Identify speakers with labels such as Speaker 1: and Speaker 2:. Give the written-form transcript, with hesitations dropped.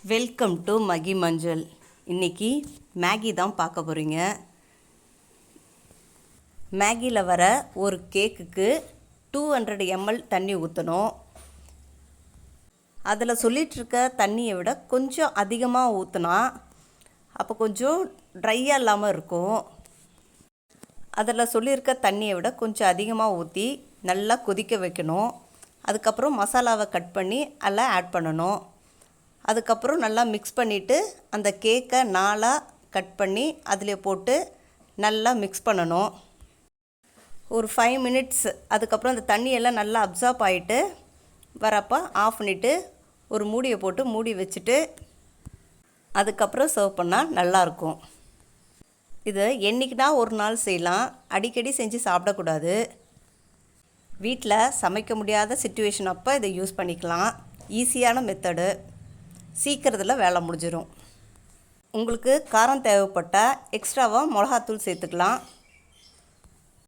Speaker 1: Welcome to மகி மஞ்சள். இன்றைக்கி Maggi தான் பார்க்க போகிறீங்க. மேகியில் வர ஒரு கேக்குக்கு 200 ml தண்ணி ஊற்றணும். அதில் சொல்லிகிட்ருக்க தண்ணியை விட கொஞ்சம் அதிகமாக ஊற்றினா அப்போ கொஞ்சம் ட்ரையாக இல்லாமல் இருக்கும். அதில் சொல்லியிருக்க தண்ணியை விட கொஞ்சம் அதிகமாக ஊற்றி நல்லா கொதிக்க வைக்கணும். அதுக்கப்புறம் மசாலாவை கட் பண்ணி அதில் ஆட் பண்ணணும். அதுக்கப்புறம் நல்லா மிக்ஸ் பண்ணிவிட்டு அந்த கேக்கை 4 கட் பண்ணி அதில் போட்டு நல்லா மிக்ஸ் பண்ணணும். ஒரு 5 minutes அதுக்கப்புறம் அந்த தண்ணியெல்லாம் நல்லா அப்சார்ப் ஆகிட்டு வரப்போ ஆஃப் பண்ணிவிட்டு ஒரு மூடியை போட்டு மூடி வச்சுட்டு அதுக்கப்புறம் சர்வ் பண்ணால் நல்லாயிருக்கும். இதை என்றைக்குனா ஒரு நாள் செய்யலாம், அடிக்கடி செஞ்சு சாப்பிடக்கூடாது. வீட்டில் சமைக்க முடியாத சிச்சுவேஷன் அப்போ இதை யூஸ் பண்ணிக்கலாம். ஈஸியான மெத்தடு, சீக்கிரத்தில் வேலை முடிஞ்சிடும். உங்களுக்கு காரம் தேவைப்பட்டால் எக்ஸ்ட்ராவாக மிளகாத்தூள் சேர்த்துக்கலாம்.